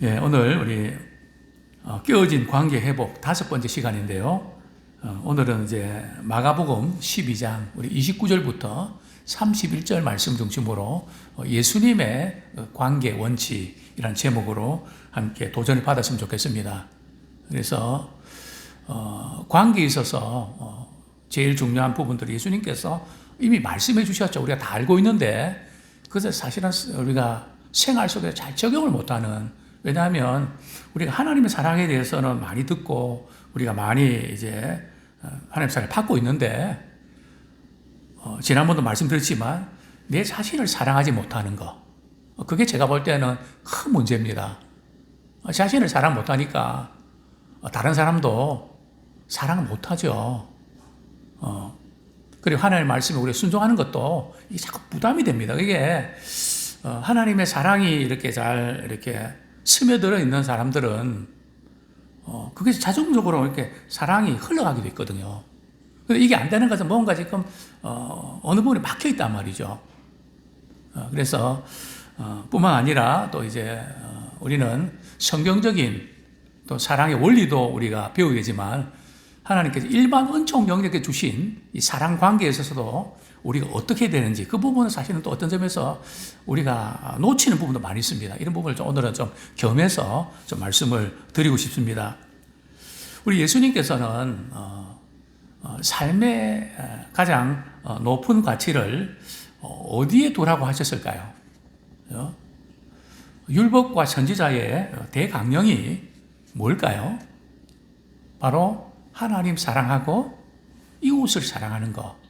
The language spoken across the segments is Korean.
예, 오늘 우리 깨어진 관계 회복 5번째 시간인데요. 오늘은 이제 마가복음 12장 우리 29절부터 31절 말씀 중심으로 예수님의 관계 원칙이라는 제목으로 함께 도전을 받았으면 좋겠습니다. 그래서 관계에 있어서 제일 중요한 부분들을 예수님께서 이미 말씀해 주셨죠. 우리가 다 알고 있는데 그것을 사실은 우리가 생활 속에 잘 적용을 못하는, 왜냐하면 우리가 하나님의 사랑에 대해서는 많이 듣고 우리가 많이 이제 하나님의 사랑을 받고 있는데 지난번도 말씀드렸지만 내 자신을 사랑하지 못하는 거, 그게 제가 볼 때는 큰 문제입니다. 자신을 사랑 못하니까 다른 사람도 사랑을 못하죠. 그리고 하나님의 말씀에 우리가 순종하는 것도 이게 자꾸 부담이 됩니다. 이게 하나님의 사랑이 이렇게 잘 이렇게 스며들어 있는 사람들은 그게 자동적으로 이렇게 사랑이 흘러가게 있거든요. 근데 이게 안 되는 것은 뭔가 지금 어느 부분에 막혀 있단 말이죠. 그래서 뿐만 아니라 또 이제 우리는 성경적인 또 사랑의 원리도 우리가 배우게 되지만 하나님께서 일반 은총 영역에 주신 이 사랑 관계에 있어서도 우리가 어떻게 해야 되는지 그 부분은 사실은 또 어떤 점에서 우리가 놓치는 부분도 많이 있습니다. 이런 부분을 오늘은 좀 겸해서 좀 말씀을 드리고 싶습니다. 우리 예수님께서는 삶의 가장 높은 가치를 어디에 두라고 하셨을까요? 율법과 선지자의 대강령이 뭘까요? 바로 하나님 사랑하고 이웃을 사랑하는 것.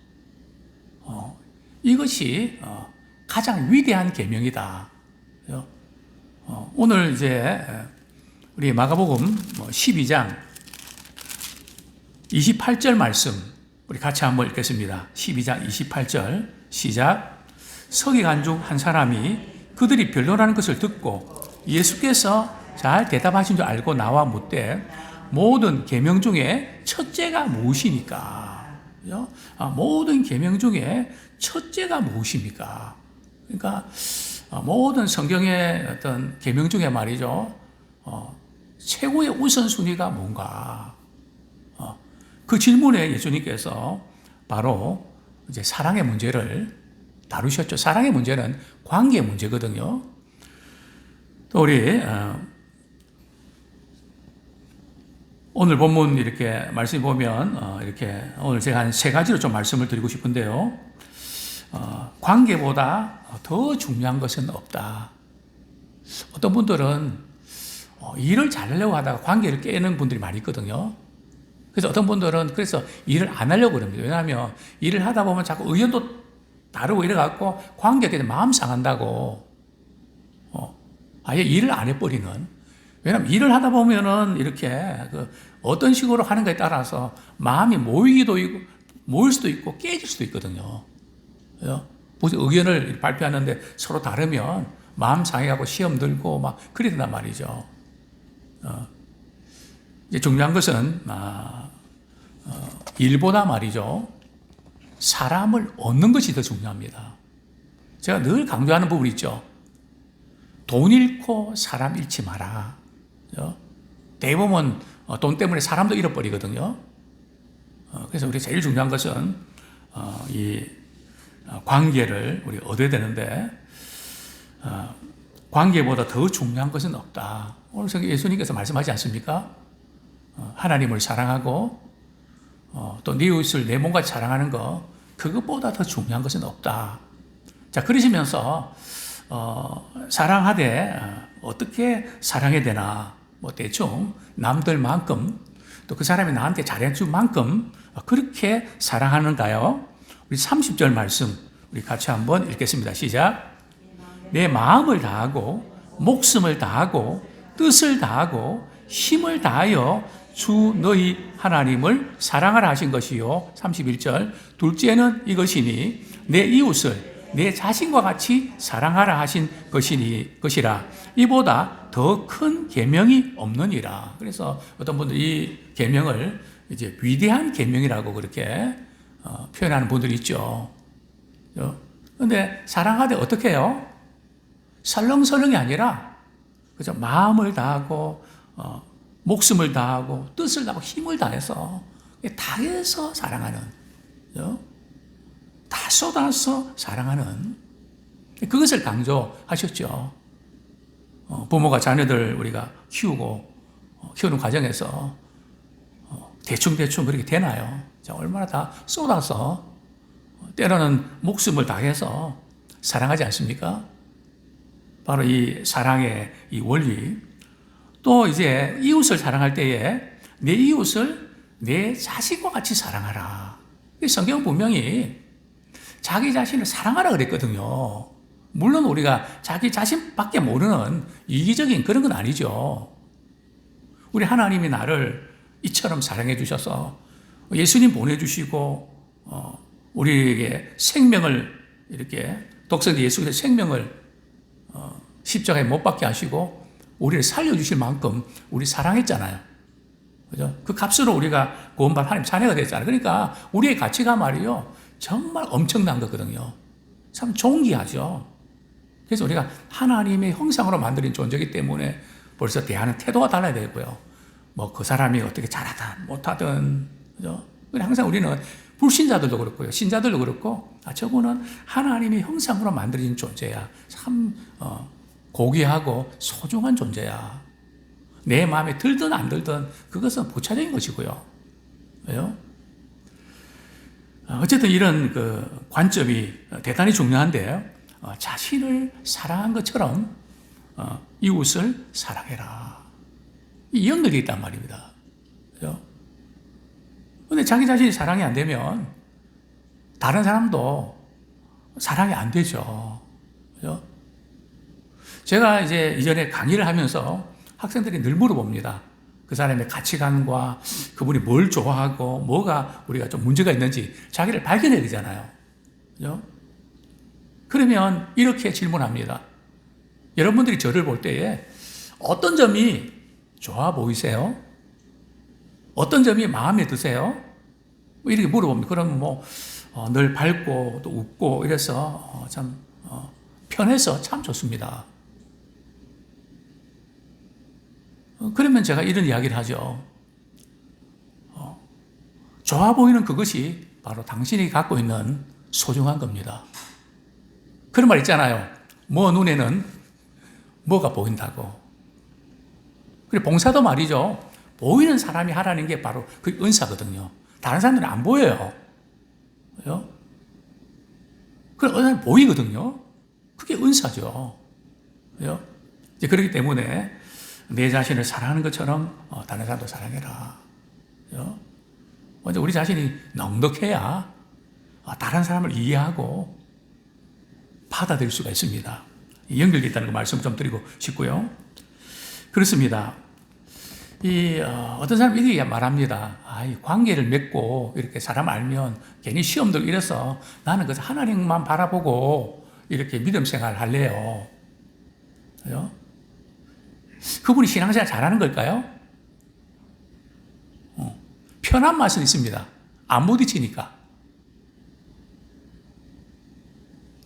이것이 가장 위대한 계명이다. 오늘 이제 우리 마가복음 12장 28절 말씀 우리 같이 한번 읽겠습니다. 12장 28절 시작. 서기관 중 한 사람이 그들이 변론하는 것을 듣고 예수께서 잘 대답하신 줄 알고 나와 묻되 모든 계명 중에 첫째가 무엇이니까? 모든 계명 중에 첫째가 무엇입니까? 그러니까 모든 성경의 어떤 계명 중에 말이죠, 최고의 우선순위가 뭔가? 그 질문에 예수님께서 바로 이제 사랑의 문제를 다루셨죠. 사랑의 문제는 관계의 문제거든요. 또 우리 오늘 본문 이렇게 말씀 보면 이렇게 오늘 제가 한 3가지로 좀 말씀을 드리고 싶은데요. 관계보다 더 중요한 것은 없다. 어떤 분들은 일을 잘하려고 하다가 관계를 깨는 분들이 많이 있거든요. 그래서 어떤 분들은 그래서 일을 안 하려고 그럽니다. 왜냐하면 일을 하다 보면 자꾸 의견도 다르고 이래갖고 관계가 마음 상한다고 아예 일을 안 해버리는. 왜냐하면 일을 하다 보면은 이렇게 어떤 식으로 하는가에 따라서 마음이 모일 수도 있고 깨질 수도 있거든요. 무슨 의견을 발표하는데 서로 다르면 마음 상해가고 시험 들고 막 그래 된단 말이죠. 이제 중요한 것은 일보다 말이죠, 사람을 얻는 것이 더 중요합니다. 제가 늘 강조하는 부분 있죠. 돈 잃고 사람 잃지 마라. 대부분 돈 때문에 사람도 잃어버리거든요. 그래서 우리 제일 중요한 것은 이 관계를 우리 얻어야 되는데 관계보다 더 중요한 것은 없다. 오늘 예수님께서 말씀하지 않습니까? 하나님을 사랑하고 또 네 이웃을 내 몸같이 사랑하는 거, 그것보다 더 중요한 것은 없다. 자, 그러시면서 사랑하되 어떻게 사랑해야 되나, 뭐 대충 남들만큼 또 그 사람이 나한테 잘해준 만큼 그렇게 사랑하는가요? 우리 30절 말씀 우리 같이 한번 읽겠습니다. 시작. 내 마음을 다하고 목숨을 다하고 뜻을 다하고 힘을 다하여 주 너희 하나님을 사랑하라 하신 것이요. 31절 둘째는 이것이니 내 이웃을 내 자신과 같이 사랑하라 하신 것이라. 이보다 더 큰 계명이 없느니라. 그래서 어떤 분들이 이 계명을 이제 위대한 계명이라고 그렇게 표현하는 분들이 있죠. 그런데 사랑하되 어떻게 해요? 설렁설렁이 아니라 그죠? 마음을 다하고, 목숨을 다하고, 뜻을 다하고, 힘을 다해서, 다해서 사랑하는, 그죠? 다 쏟아서 사랑하는, 그것을 강조하셨죠. 부모가 자녀들 우리가 키우는 과정에서, 대충 그렇게 되나요? 얼마나 다 쏟아서, 때로는 목숨을 다해서 사랑하지 않습니까? 바로 이 사랑의 이 원리. 또 이제 이웃을 사랑할 때에 내 이웃을 내 자식과 같이 사랑하라. 성경은 분명히 자기 자신을 사랑하라 그랬거든요. 물론 우리가 자기 자신밖에 모르는 이기적인 그런 건 아니죠. 우리 하나님이 나를 이처럼 사랑해 주셔서 예수님 보내주시고 우리에게 생명을 이렇게 독생자 예수의 생명을 십자가에 못 박게 하시고 우리를 살려주실 만큼 우리 사랑했잖아요. 그죠? 그 값으로 우리가 구원받은 하나님 자녀가 됐잖아요. 그러니까 우리의 가치가 말이요 정말 엄청난 거거든요. 참 존귀하죠. 그래서 우리가 하나님의 형상으로 만들어진 존재이기 때문에 벌써 대하는 태도가 달라야 되고요. 뭐 그 사람이 어떻게 잘하든 못하든, 그죠? 항상 우리는 불신자들도 그렇고요, 신자들도 그렇고, 저분은 하나님의 형상으로 만들어진 존재야. 참 고귀하고 소중한 존재야. 내 마음에 들든 안 들든 그것은 부차적인 것이고요. 왜요? 어쨌든 이런 그 관점이 대단히 중요한데, 자신을 사랑한 것처럼 이웃을 사랑해라. 이 연결이 있단 말입니다. 그죠? 근데 자기 자신이 사랑이 안 되면 다른 사람도 사랑이 안 되죠. 그죠? 제가 이제 이전에 강의를 하면서 학생들이 늘 물어봅니다. 그 사람의 가치관과 그분이 뭘 좋아하고 뭐가 우리가 좀 문제가 있는지 자기를 발견해야 되잖아요. 그죠? 그러면 이렇게 질문합니다. 여러분들이 저를 볼 때에 어떤 점이 좋아 보이세요? 어떤 점이 마음에 드세요? 이렇게 물어봅니다. 그러면 늘 밝고 또 웃고 이래서 참 편해서 참 좋습니다. 그러면 제가 이런 이야기를 하죠. 좋아 보이는 그것이 바로 당신이 갖고 있는 소중한 겁니다. 그런 말 있잖아요. 뭐 눈에는 뭐가 보인다고. 그리고 봉사도 말이죠. 보이는 사람이 하라는 게 바로 그 은사거든요. 다른 사람들은 안 보여요. 그죠? 그럼 어느 사람은 보이거든요. 그게 은사죠. 그죠? 이제 그렇기 때문에 내 자신을 사랑하는 것처럼 다른 사람도 사랑해라. 그죠? 먼저 우리 자신이 넉넉해야 다른 사람을 이해하고 받아들일 수가 있습니다. 연결이 있다는 그 말씀 좀 드리고 싶고요. 그렇습니다. 어떤 사람이 이렇게 말합니다. 이 관계를 맺고 이렇게 사람 알면 괜히 시험도 이래서 나는 그래서 하나님만 바라보고 이렇게 믿음 생활 할래요. 그죠? 그분이 신앙생활 잘하는 걸까요? 편한 맛은 있습니다. 안 부딪히니까.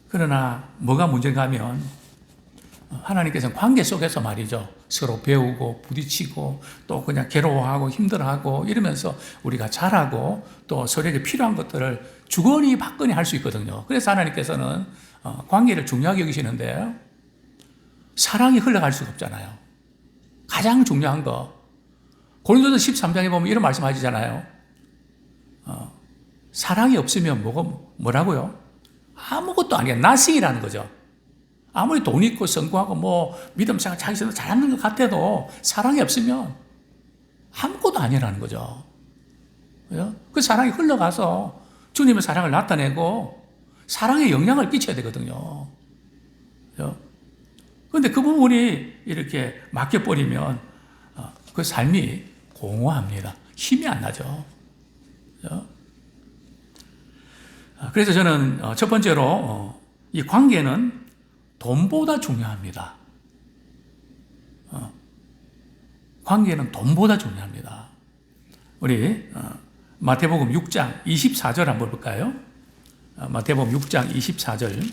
그러나 뭐가 문제인가 하면 하나님께서는 관계 속에서 말이죠. 서로 배우고 부딪히고 또 그냥 괴로워하고 힘들어하고 이러면서 우리가 잘하고 또 서로에게 필요한 것들을 주거니 받거니 할 수 있거든요. 그래서 하나님께서는 관계를 중요하게 여기시는데 사랑이 흘러갈 수가 없잖아요. 가장 중요한 거. 고린도서 13장에 보면 이런 말씀 하시잖아요. 사랑이 없으면 뭐라고요? 아무것도 아니야. nothing이라는 거죠. 아무리 돈 있고 성공하고 믿음 생활 자기 스스로 잘하는 것 같아도 사랑이 없으면 아무것도 아니라는 거죠. 그죠? 그 사랑이 흘러가서 주님의 사랑을 나타내고 사랑에 영향을 끼쳐야 되거든요. 그죠? 그런데 그 부분이 이렇게 막혀버리면 그 삶이 공허합니다. 힘이 안 나죠. 그죠? 그래서 저는 첫 번째로 이 관계는 돈보다 중요합니다. 관계는 돈보다 중요합니다. 우리 마태복음 6장 24절 한번 볼까요? 마태복음 6장 24절.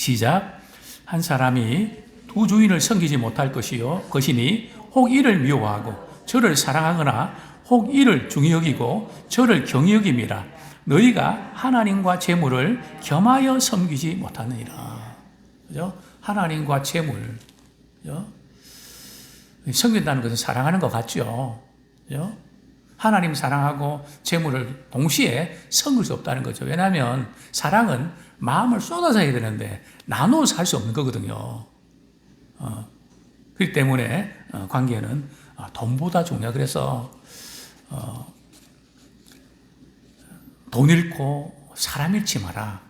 시작. 한 사람이 두 주인을 섬기지 못할 것이니 혹 이를 미워하고 저를 사랑하거나 혹 이를 중히 여기고 저를 경히 여김이라. 너희가 하나님과 재물을 겸하여 섬기지 못하느니라. 그죠? 하나님과 재물. 그죠? 섬긴다는 것은 사랑하는 것 같죠. 그죠? 하나님 사랑하고 재물을 동시에 섬길 수 없다는 거죠. 왜냐하면 사랑은 마음을 쏟아서 해야 되는데 나눠서 할 수 없는 거거든요. 그렇기 때문에 관계는 돈보다 중요해요. 그래서 돈 잃고 사람 잃지 마라.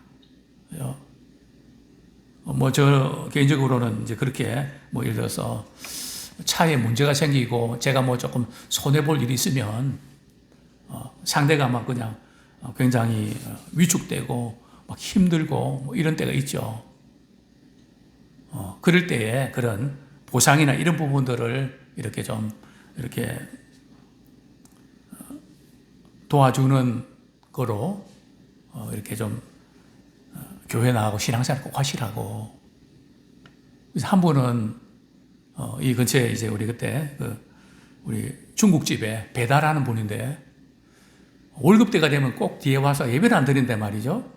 뭐 저 개인적으로는 이제 그렇게 뭐 예를 들어서 차에 문제가 생기고 제가 뭐 조금 손해볼 일이 있으면 상대가 막 그냥 굉장히 위축되고 막 힘들고 뭐 이런 때가 있죠. 그럴 때에 그런 보상이나 이런 부분들을 이렇게 좀 이렇게 도와주는 거로 이렇게 좀 교회 나가고 신앙생활 꼭 하시라고. 그래서 한 분은 이 근처에 이제 우리 그때 우리 중국집에 배달하는 분인데 월급 때가 되면 꼭 뒤에 와서 예배를 안 드린단 말이죠.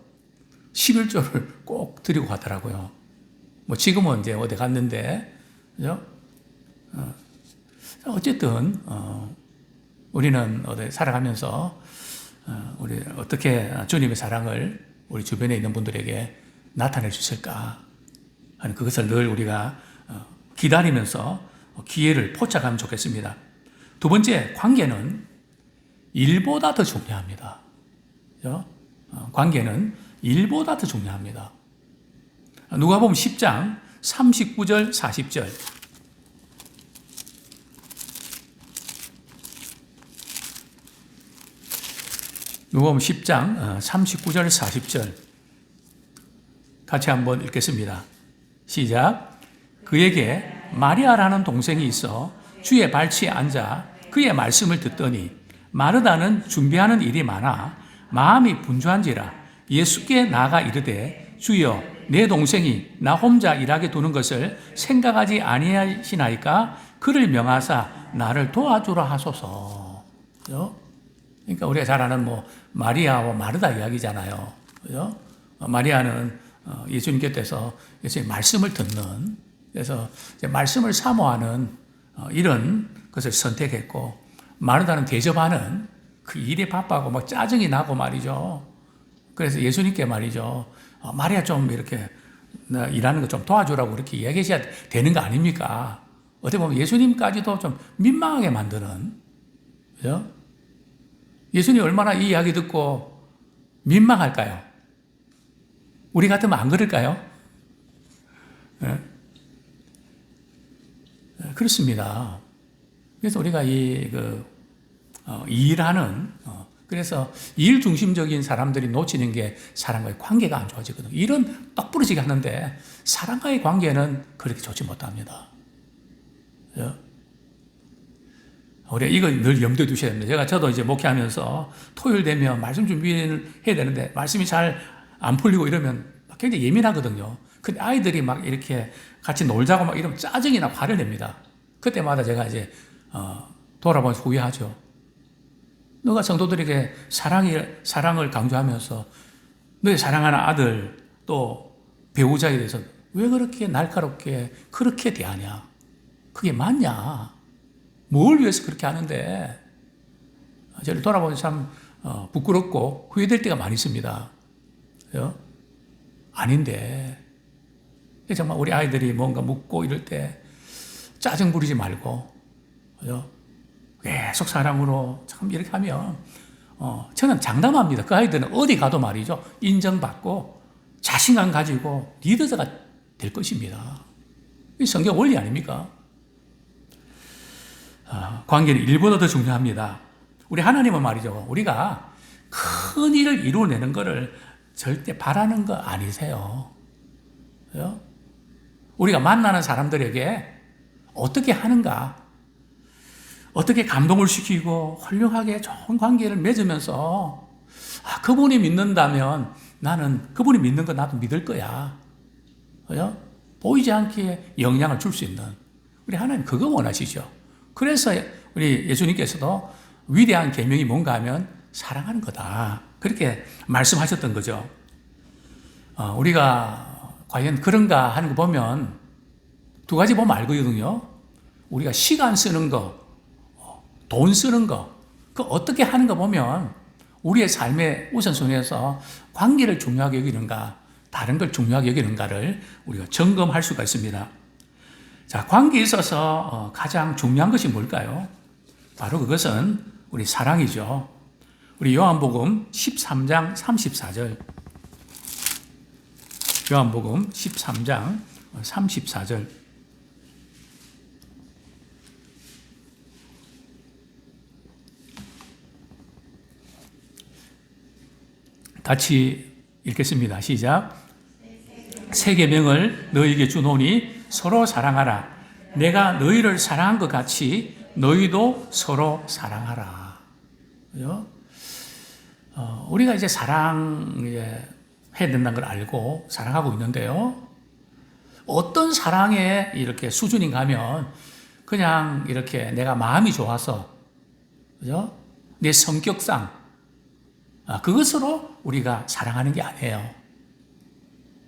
11조를 꼭 드리고 가더라고요. 뭐 지금은 이제 어디 갔는데, 그죠? 어쨌든 우리는 어디 살아가면서 우리 어떻게 주님의 사랑을 우리 주변에 있는 분들에게 나타낼 수 있을까 하는 그것을 늘 우리가 기다리면서 기회를 포착하면 좋겠습니다. 두 번째, 관계는 일보다 더 중요합니다. 그죠? 관계는 일보다 더 중요합니다. 누가복음 10장 39절 40절. 누가복음 10장 39절 40절 같이 한번 읽겠습니다. 시작. 그에게 마리아라는 동생이 있어 주의 발치에 앉아 그의 말씀을 듣더니 마르다는 준비하는 일이 많아 마음이 분주한지라 예수께 나아가 이르되 주여 내 동생이 나 혼자 일하게 두는 것을 생각하지 아니하시나이까 그를 명하사 나를 도와주라 하소서. 그죠? 그러니까 우리가 잘 아는 뭐 마리아와 마르다 이야기잖아요. 그죠? 마리아는 예수님 곁에서 예수님 말씀을 듣는, 그래서 말씀을 사모하는 이런 것을 선택했고, 마르다는 대접하는 그 일에 바빠고 막 짜증이 나고 말이죠. 그래서 예수님께 말이죠. 마리아 좀 이렇게 일하는 거 좀 도와주라고 그렇게 이야기하셔야 되는 거 아닙니까? 어떻게 보면 예수님까지도 좀 민망하게 만드는, 그죠? 예수님 얼마나 이 이야기 듣고 민망할까요? 우리 같으면 안 그럴까요? 네? 그렇습니다. 그래서 우리가 일하는, 그래서 일 중심적인 사람들이 놓치는 게 사람과의 관계가 안 좋아지거든요. 일은 떡 부러지게 하는데 사람과의 관계는 그렇게 좋지 못합니다. 그죠? 우리가 이거 늘 염두에 두셔야 됩니다. 저도 이제 목회하면서 토요일 되면 말씀 준비를 해야 되는데 말씀이 잘 안 풀리고 이러면 굉장히 예민하거든요. 근데 아이들이 막 이렇게 같이 놀자고 막 이러면 짜증이나 화를 냅니다. 그때마다 제가 이제 돌아보면서 후회하죠. 너가 성도들에게 사랑을 강조하면서 너의 사랑하는 아들 또 배우자에 대해서 왜 그렇게 날카롭게 그렇게 대하냐? 그게 맞냐? 뭘 위해서 그렇게 하는데? 저를 돌아보면 참 부끄럽고 후회될 때가 많이 있습니다. 그죠? 아닌데 정말 우리 아이들이 뭔가 묻고 이럴 때 짜증 부리지 말고, 그죠? 계속 사랑으로 참 이렇게 하면 저는 장담합니다. 그 아이들은 어디 가도 말이죠. 인정받고 자신감 가지고 리더자가 될 것입니다. 이 성경 원리 아닙니까? 관계는 일보다 더 중요합니다. 우리 하나님은 말이죠. 우리가 큰 일을 이루어내는 것을 절대 바라는 거 아니세요. 그죠? 우리가 만나는 사람들에게 어떻게 하는가, 어떻게 감동을 시키고 훌륭하게 좋은 관계를 맺으면서 그분이 믿는다면 나는 그분이 믿는 거 나도 믿을 거야. 그죠? 보이지 않게 영향을 줄 수 있는 우리 하나님 그거 원하시죠. 그래서 우리 예수님께서도 위대한 계명이 뭔가 하면 사랑하는 거다. 그렇게 말씀하셨던 거죠. 우리가 과연 그런가 하는 거 보면 두 가지 보면 알거든요. 우리가 시간 쓰는 거, 돈 쓰는 거, 그 어떻게 하는 거 보면 우리의 삶의 우선순위에서 관계를 중요하게 여기는가, 다른 걸 중요하게 여기는가를 우리가 점검할 수가 있습니다. 자, 관계에 있어서 가장 중요한 것이 뭘까요? 바로 그것은 우리 사랑이죠. 우리 요한복음 13장 34절. 요한복음 13장 34절. 같이 읽겠습니다. 시작. 새 계명을 너희에게 주노니 서로 사랑하라. 내가 너희를 사랑한 것 같이 너희도 서로 사랑하라. 그죠? 우리가 이제 사랑해야 된다는 걸 알고 사랑하고 있는데요. 어떤 사랑의 이렇게 수준인가 하면 그냥 이렇게 내가 마음이 좋아서, 그죠? 내 성격상, 그것으로 우리가 사랑하는 게 아니에요.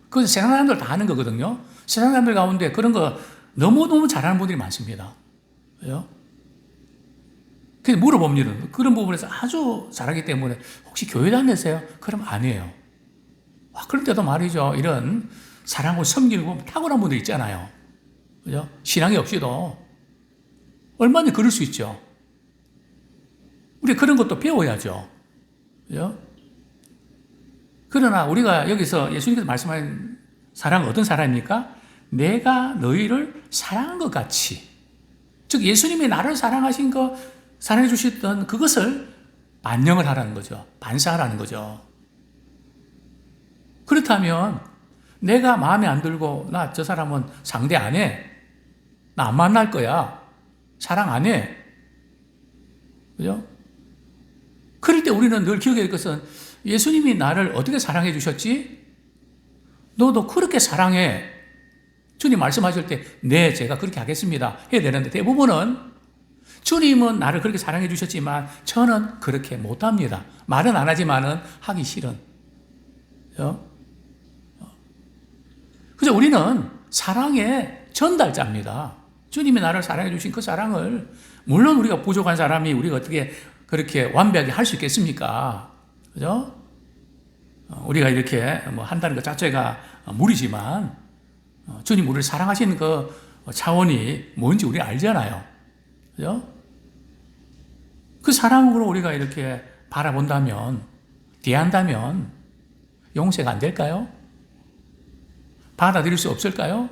그건 세상 사람들 다 하는 거거든요. 세상 사람들 가운데 그런 거 너무너무 잘하는 분들이 많습니다. 그죠? 그래서 물어봅니다. 그런 부분에서 아주 잘하기 때문에 혹시 교회 다니세요? 그럼 아니에요. 그럴 때도 말이죠. 이런 사랑을 섬기고 보면 탁월한 분들 있잖아요. 그죠? 신앙이 없이도 얼마나 그럴 수 있죠. 우리 그런 것도 배워야죠. 그죠? 그러나 우리가 여기서 예수님께서 말씀하신 사랑은 어떤 사랑입니까? 내가 너희를 사랑한 것 같이. 즉, 예수님이 나를 사랑하신 거, 사랑해 주셨던 그것을 반영을 하라는 거죠. 반사하라는 거죠. 그렇다면 내가 마음에 안 들고 나 저 사람은 상대 안 해. 나 안 만날 거야. 사랑 안 해. 그죠? 그럴 때 우리는 늘 기억해야 할 것은 예수님이 나를 어떻게 사랑해 주셨지? 너도 그렇게 사랑해. 주님 말씀하실 때 네, 제가 그렇게 하겠습니다. 해야 되는데 대부분은 주님은 나를 그렇게 사랑해 주셨지만 저는 그렇게 못합니다. 말은 안 하지만은 하기 싫은. 그래서 우리는 사랑의 전달자입니다. 주님이 나를 사랑해 주신 그 사랑을 물론 우리가 부족한 사람이 우리가 어떻게 그렇게 완벽하게 할 수 있겠습니까? 그죠? 우리가 이렇게 뭐 한다는 것 자체가 무리지만 주님 우리를 사랑하시는 그 차원이 뭔지 우리 알잖아요. 그죠? 그 사랑으로 우리가 이렇게 바라본다면, 대한다면 용서가 안 될까요? 받아들일 수 없을까요?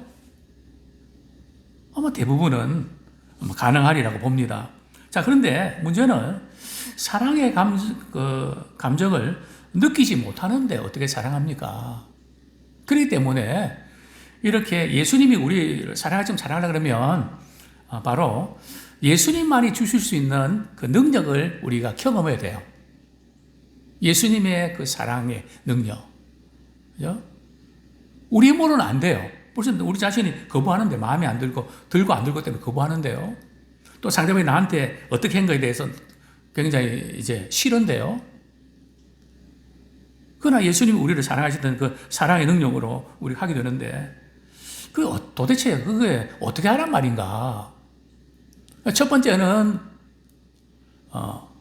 아마 대부분은 가능하리라고 봅니다. 자, 그런데 문제는 사랑의 감정을 느끼지 못하는데 어떻게 사랑합니까? 그렇기 때문에 이렇게 예수님이 우리를 사랑하려고 그러면 바로 예수님만이 주실 수 있는 그 능력을 우리가 경험해야 돼요. 예수님의 그 사랑의 능력. 그죠? 우리 힘으로는 안 돼요. 벌써 우리 자신이 거부하는데 마음에 안 들고 안 들고 때문에 거부하는데요. 또 상대방이 나한테 어떻게 한 거에 대해서 굉장히 이제 싫은데요. 그러나 예수님이 우리를 사랑하시던 그 사랑의 능력으로 우리가 하게 되는데 도대체 그게 어떻게 하란 말인가? 첫 번째는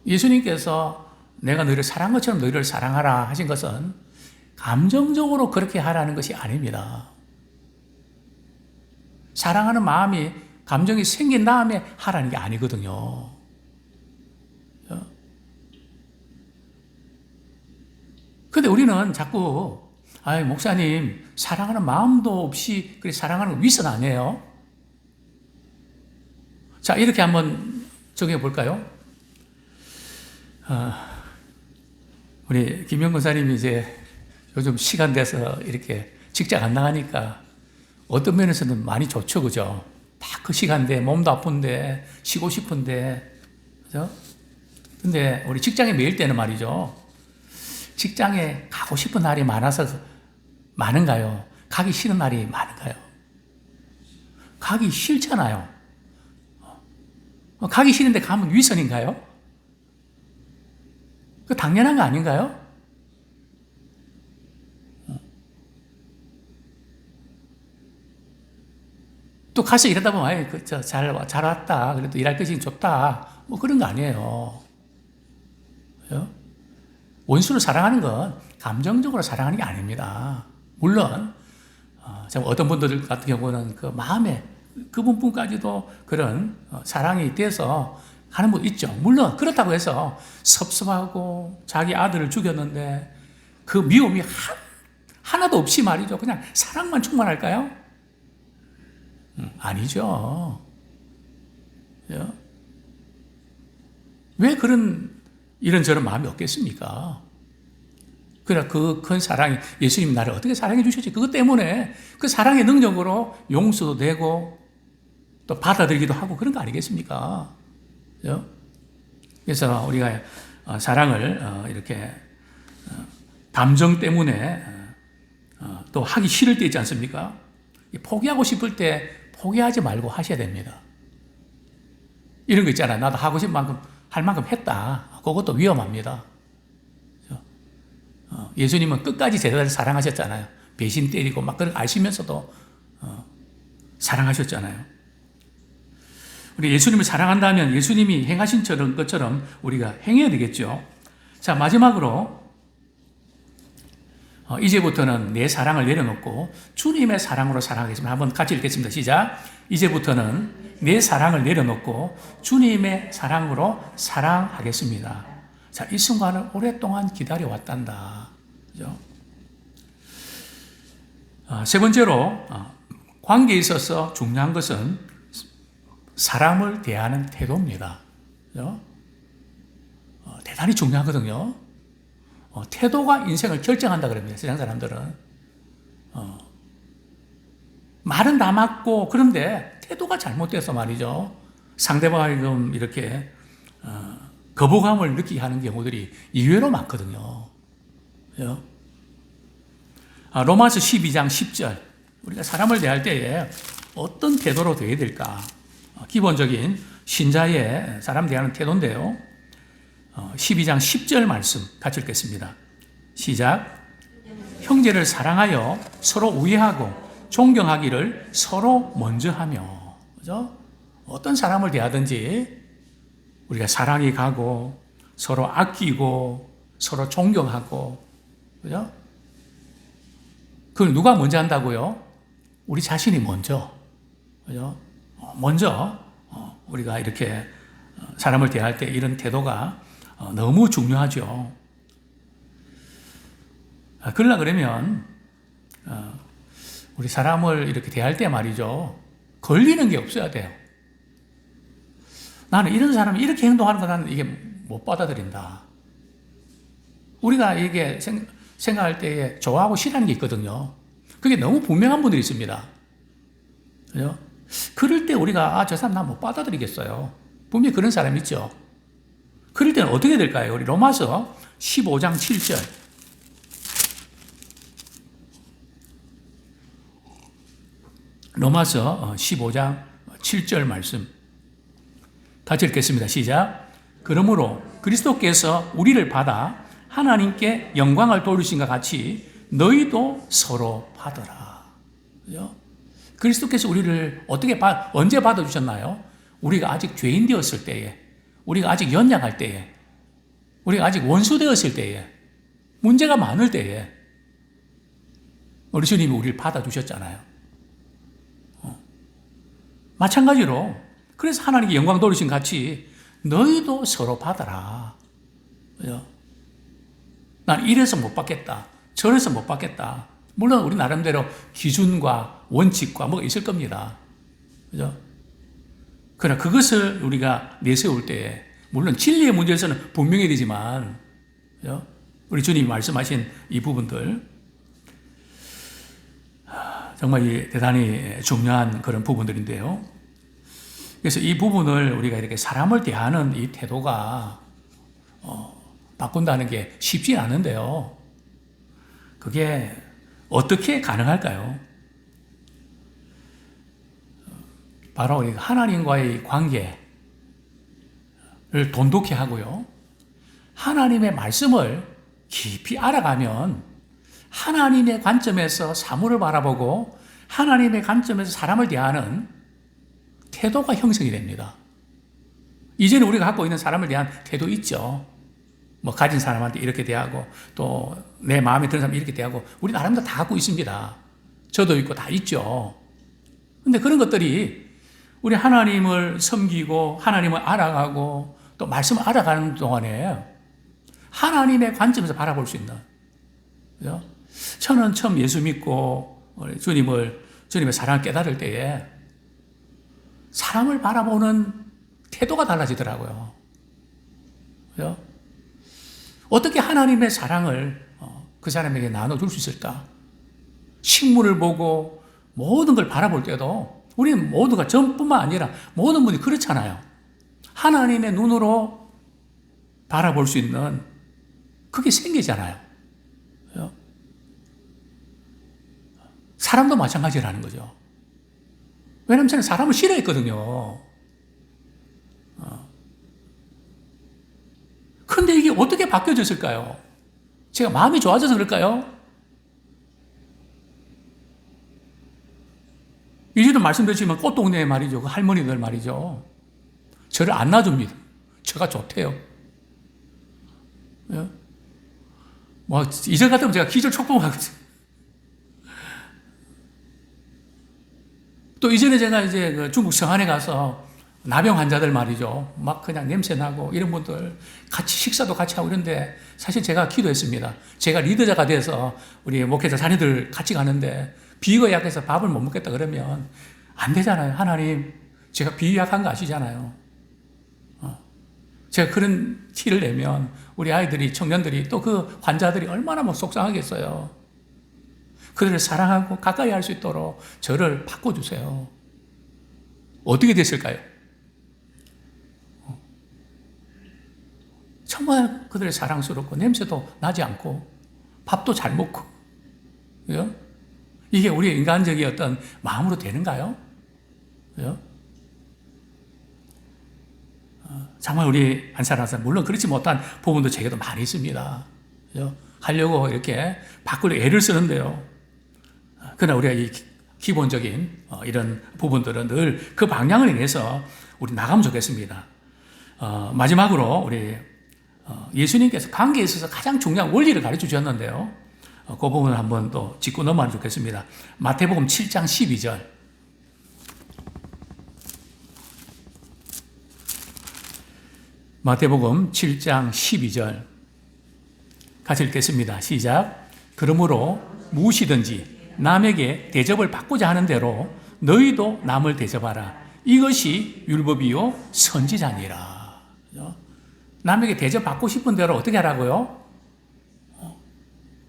예수님께서 내가 너희를 사랑한 것처럼 너희를 사랑하라 하신 것은 감정적으로 그렇게 하라는 것이 아닙니다. 사랑하는 마음이 감정이 생긴 다음에 하라는 게 아니거든요. 근데 우리는 자꾸 목사님 사랑하는 마음도 없이 그래 사랑하는 거 윗선 아니에요? 자, 이렇게 한번 정해 볼까요? 우리 김영 권사님이 이제 요즘 시간 돼서 이렇게 직장 안 나가니까 어떤 면에서는 많이 좋죠, 그죠? 다 그 시간대 몸도 아픈데 쉬고 싶은데, 그죠? 근데 우리 직장에 매일 때는 말이죠. 직장에 가고 싶은 날이 많아서 많은가요? 가기 싫은 날이 많은가요? 가기 싫잖아요. 가기 싫은데 가면 위선인가요? 그 당연한 거 아닌가요? 또 가서 일하다 보면, 아이, 잘 왔다. 그래도 일할 것이 좋다. 뭐 그런 거 아니에요. 그죠? 원수를 사랑하는 건 감정적으로 사랑하는 게 아닙니다. 물론, 어떤 분들 같은 경우는 그 마음에 그분까지도 그런 사랑이 돼서 하는 분 있죠. 물론, 그렇다고 해서 섭섭하고 자기 아들을 죽였는데 그 미움이 하나도 없이 말이죠. 그냥 사랑만 충만할까요? 아니죠. 그죠? 왜 이런저런 마음이 없겠습니까? 그러나 그 큰 사랑이, 예수님이 나를 어떻게 사랑해 주셨지? 그것 때문에 그 사랑의 능력으로 용서도 되고 또 받아들이기도 하고 그런 거 아니겠습니까? 그죠? 그래서 우리가 사랑을 이렇게 감정 때문에 또 하기 싫을 때 있지 않습니까? 포기하고 싶을 때 포기하지 말고 하셔야 됩니다. 이런 거 있잖아요. 나도 하고 싶은 만큼 할 만큼 했다. 그것도 위험합니다. 예수님은 끝까지 제자들을 사랑하셨잖아요. 배신 때리고 막 그런 거 아시면서도 사랑하셨잖아요. 우리 예수님을 사랑한다면 예수님이 행하신 것처럼 우리가 행해야 되겠죠. 자, 마지막으로 이제부터는 내 사랑을 내려놓고 주님의 사랑으로 살아가겠습니다. 한번 같이 읽겠습니다. 시작. 이제부터는 내 사랑을 내려놓고 주님의 사랑으로 사랑하겠습니다. 자, 이 순간을 오랫동안 기다려왔단다. 그죠? 세 번째로, 관계에 있어서 중요한 것은 사람을 대하는 태도입니다. 그죠? 대단히 중요하거든요. 태도가 인생을 결정한다 그럽니다. 세상 사람들은. 말은 다 맞고, 그런데 태도가 잘못돼서 말이죠. 상대방이 좀 이렇게, 거부감을 느끼게 하는 경우들이 의외로 많거든요. 그죠? 로마서 12장 10절. 우리가 사람을 대할 때에 어떤 태도로 대해야 될까? 기본적인 신자의 사람 대하는 태도인데요. 12장 10절 말씀 같이 읽겠습니다. 시작. 형제를 사랑하여 서로 우애하고 존경하기를 서로 먼저 하며. 그죠? 어떤 사람을 대하든지 우리가 사랑이 가고 서로 아끼고 서로 존경하고. 그죠? 그걸 누가 먼저 한다고요? 우리 자신이 먼저. 그죠? 먼저 우리가 이렇게 사람을 대할 때 이런 태도가 너무 중요하죠. 그러면 우리 사람을 이렇게 대할 때 말이죠. 걸리는 게 없어야 돼요. 나는 이런 사람이 이렇게 행동하는 거 나는 이게 못 받아들인다. 우리가 이게 생각할 때에 좋아하고 싫어하는 게 있거든요. 그게 너무 분명한 분들이 있습니다. 그죠? 그럴 때 우리가 저 사람 나 못 받아들이겠어요. 분명히 그런 사람 있죠. 그럴 때는 어떻게 될까요? 우리 로마서 15장 7절. 로마서 15장 7절 말씀. 같이 읽겠습니다. 시작. 그러므로 그리스도께서 우리를 받아 하나님께 영광을 돌리신 것 같이 너희도 서로 받으라. 그죠? 그리스도께서 우리를 언제 받아주셨나요? 우리가 아직 죄인 되었을 때에, 우리가 아직 연약할 때에, 우리가 아직 원수 되었을 때에, 문제가 많을 때에, 우리 주님이 우리를 받아주셨잖아요. 마찬가지로, 그래서 하나님께 영광 돌리신 같이 너희도 서로 받아라. 그죠? 난 이래서 못 받겠다. 저래서 못 받겠다. 물론 우리 나름대로 기준과 원칙과 뭐가 있을 겁니다. 그죠? 그러나 그것을 우리가 내세울 때, 물론 진리의 문제에서는 분명히 되지만, 그죠? 우리 주님이 말씀하신 이 부분들, 정말 대단히 중요한 그런 부분들인데요. 그래서 이 부분을 우리가 이렇게 사람을 대하는 이 태도가, 바꾼다는 게 쉽지 않은데요. 그게 어떻게 가능할까요? 바로 하나님과의 관계를 돈독히 하고요. 하나님의 말씀을 깊이 알아가면 하나님의 관점에서 사물을 바라보고 하나님의 관점에서 사람을 대하는 태도가 형성이 됩니다. 이전에 우리가 갖고 있는 사람을 대한 태도 있죠. 뭐 가진 사람한테 이렇게 대하고 또 내 마음에 드는 사람 이렇게 대하고 우리 나름대로 다 갖고 있습니다. 저도 있고 다 있죠. 근데 그런 것들이 우리 하나님을 섬기고 하나님을 알아가고 또 말씀을 알아가는 동안에 하나님의 관점에서 바라볼 수 있는, 그죠? 저는 처음 예수 믿고 주님의 사랑을 깨달을 때에 사람을 바라보는 태도가 달라지더라고요. 그죠? 어떻게 하나님의 사랑을 그 사람에게 나눠줄 수 있을까? 식물을 보고 모든 걸 바라볼 때도 우리는 모두가 저뿐만 아니라 모든 분이 그렇잖아요. 하나님의 눈으로 바라볼 수 있는 그게 생기잖아요. 그죠? 사람도 마찬가지라는 거죠. 왜냐하면 저는 사람을 싫어했거든요. 근데 이게 어떻게 바뀌어졌을까요? 제가 마음이 좋아져서 그럴까요? 이제도 말씀드렸지만 꽃동네 말이죠. 그 할머니들 말이죠. 저를 안 놔줍니다. 저가 좋대요. 뭐 이전 같으면 제가 기절 촉봉하거든요. 또 이전에 제가 이제 그 중국 성안에 가서 나병 환자들 말이죠. 막 그냥 냄새 나고 이런 분들 같이 식사도 같이 하고 이런데 사실 제가 기도했습니다. 제가 리더자가 돼서 우리 목회자 자녀들 같이 가는데 비위가 약해서 밥을 못 먹겠다 그러면 안 되잖아요. 하나님, 제가 비위 약한 거 아시잖아요. 제가 그런 티를 내면 우리 아이들이, 청년들이 또 그 환자들이 얼마나 뭐 속상하겠어요. 그들을 사랑하고 가까이 할 수 있도록 저를 바꿔주세요. 어떻게 됐을까요? 정말 그들의 사랑스럽고 냄새도 나지 않고 밥도 잘 먹고, 그죠? 이게 우리의 인간적인 어떤 마음으로 되는가요? 그죠? 정말 우리 한 사람 한 사람, 물론 그렇지 못한 부분도 제게도 많이 있습니다. 그죠? 하려고 이렇게 바꾸려 애를 쓰는데요. 그러나 우리가 이 기본적인 이런 부분들은 늘 그 방향을 인해서 우리 나가면 좋겠습니다. 마지막으로 우리 예수님께서 관계에 있어서 가장 중요한 원리를 가르쳐 주셨는데요. 그 부분을 한번 또 짚고 넘어가면 좋겠습니다. 마태복음 7장 12절. 마태복음 7장 12절. 같이 읽겠습니다. 시작. 그러므로 무엇이든지 남에게 대접을 받고자 하는 대로 너희도 남을 대접하라. 이것이 율법이요 선지자니라. 남에게 대접받고 싶은 대로 어떻게 하라고요?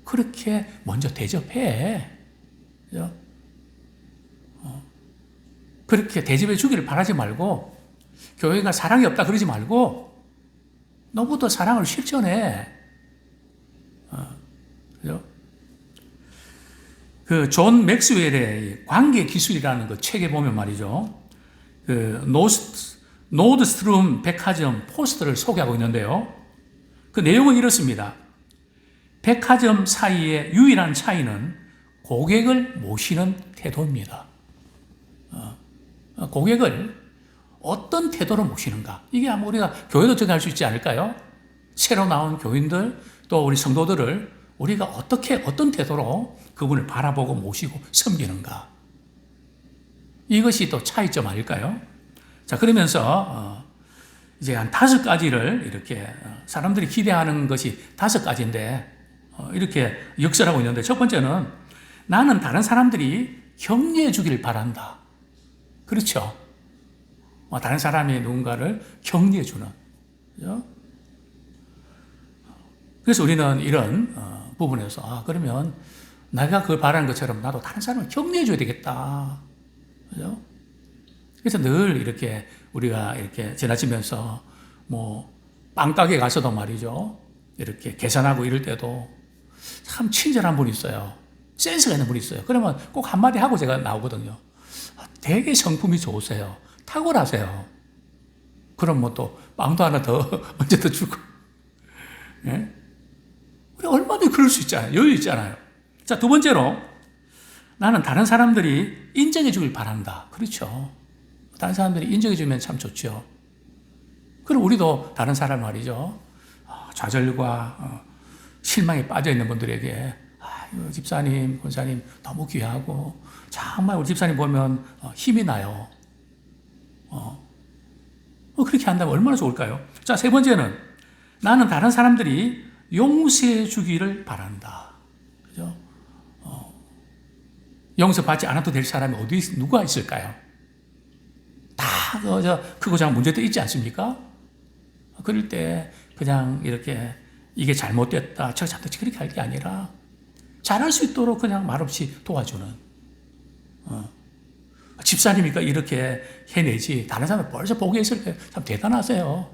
그렇게 먼저 대접해. 그렇게 대접해 주기를 바라지 말고, 교회가 사랑이 없다 그러지 말고 너부터 사랑을 실천해. 그 존 맥스웰의 관계 기술이라는 그 책에 보면 말이죠. 그 노드스트룸 백화점 포스터를 소개하고 있는데요. 그 내용은 이렇습니다. 백화점 사이의 유일한 차이는 고객을 모시는 태도입니다. 고객을 어떤 태도로 모시는가. 이게 아마 우리가 교회도 적용할 수 있지 않을까요? 새로 나온 교인들 또 우리 성도들을 우리가 어떤 태도로 그분을 바라보고 모시고 섬기는가. 이것이 또 차이점 아닐까요? 자, 그러면서 이제 한 5가지를 이렇게 사람들이 기대하는 것이 5가지인데 이렇게 역설하고 있는데, 첫 번째는 나는 다른 사람들이 격려해 주기를 바란다. 그렇죠? 다른 사람이 누군가를 격려해 주는. 그렇죠? 그래서 우리는 이런 부분에서 그러면 내가 그걸 바라는 것처럼 나도 다른 사람을 격려해 줘야 되겠다. 그죠? 그래서 늘 이렇게 우리가 이렇게 지나치면서 뭐 빵가게 가서도 말이죠. 이렇게 계산하고 이럴 때도 참 친절한 분이 있어요. 센스가 있는 분이 있어요. 그러면 꼭 한마디 하고 제가 나오거든요. 되게 성품이 좋으세요. 탁월하세요. 그럼 뭐 또 빵도 하나 더 언제 더 주고. 예? 우리 얼마나 그럴 수 있잖아요. 여유 있잖아요. 자, 두 번째로 나는 다른 사람들이 인정해 주길 바란다. 그렇죠. 다른 사람들이 인정해 주면 참 좋죠. 그럼 우리도 다른 사람 말이죠. 좌절과 실망에 빠져 있는 분들에게 집사님, 권사님 너무 귀하고 정말 우리 집사님 보면 힘이 나요. 그렇게 한다면 얼마나 좋을까요? 자, 세 번째는 나는 다른 사람들이 용서해 주기를 바란다. 그죠? 용서받지 않아도 될 사람이 누가 있을까요? 다 크고 작은 문제도 있지 않습니까? 그럴 때 그냥 이렇게 이게 잘못됐다, 저거 잘못됐다 그렇게 할 게 아니라 잘할 수 있도록 그냥 말없이 도와주는. 집사님이니까 이렇게 해내지 다른 사람은 벌써 포기했을 때 참 대단하세요.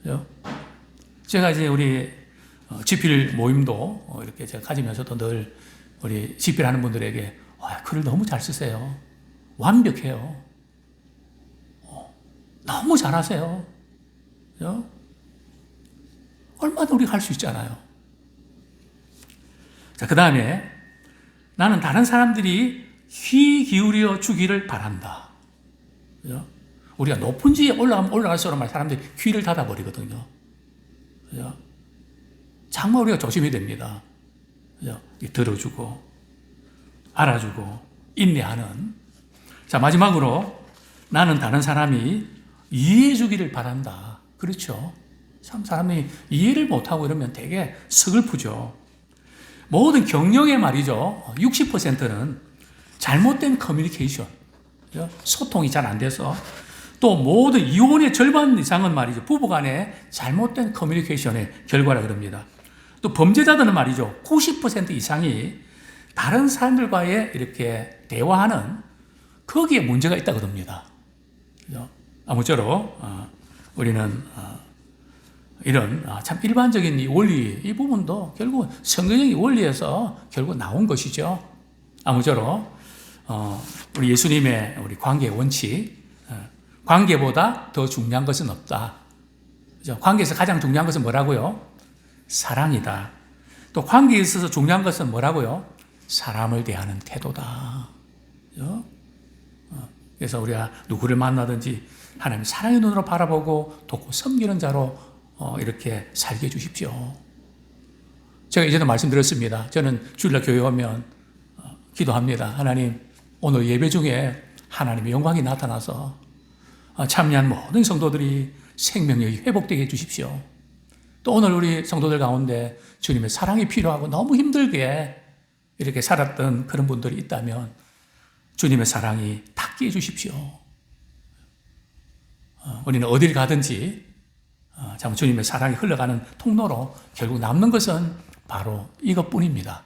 그죠? 제가 이제 우리 집필 모임도 이렇게 제가 가지면서도 늘 우리 집필하는 분들에게 글을 너무 잘 쓰세요. 완벽해요. 너무 잘하세요. 그죠? 얼마나 우리가 할 수 있잖아요. 자, 그 다음에 나는 다른 사람들이 귀 기울여 주기를 바란다. 그죠? 우리가 높은 지에 올라가면 올라갈수록 사람들이 귀를 닫아버리거든요. 그죠? 정말 우리가 조심해야 됩니다. 그죠? 들어주고, 알아주고, 인내하는. 자, 마지막으로 나는 다른 사람이 이해해 주기를 바란다. 그렇죠. 참 사람이 이해를 못하고 이러면 되게 서글프죠. 모든 경력의 말이죠. 60%는 잘못된 커뮤니케이션, 소통이 잘 안 돼서 또 모든 이혼의 절반 이상은 말이죠. 부부간의 잘못된 커뮤니케이션의 결과라 그럽니다. 또 범죄자들은 말이죠. 90% 이상이 다른 사람들과의 이렇게 대화하는 거기에 문제가 있다 그럽니다. 아무쪼록 우리는 이런 참 일반적인 이 원리, 이 부분도 결국 성경적인 원리에서 결국 나온 것이죠. 아무쪼록 우리 예수님의 우리 관계의 원칙, 관계보다 더 중요한 것은 없다. 그죠? 관계에서 가장 중요한 것은 뭐라고요? 사랑이다. 또 관계에 있어서 중요한 것은 뭐라고요? 사람을 대하는 태도다. 그죠? 그래서 우리가 누구를 만나든지 하나님 사랑의 눈으로 바라보고 돕고 섬기는 자로 이렇게 살게 해주십시오. 제가 이전에 말씀드렸습니다. 저는 주일날 교회 오면 기도합니다. 하나님, 오늘 예배 중에 하나님의 영광이 나타나서 참여한 모든 성도들이 생명력이 회복되게 해주십시오. 또 오늘 우리 성도들 가운데 주님의 사랑이 필요하고 너무 힘들게 이렇게 살았던 그런 분들이 있다면 주님의 사랑이 닿게 해주십시오. 우리는 어딜 가든지 참 주님의 사랑이 흘러가는 통로로 결국 남는 것은 바로 이것뿐입니다.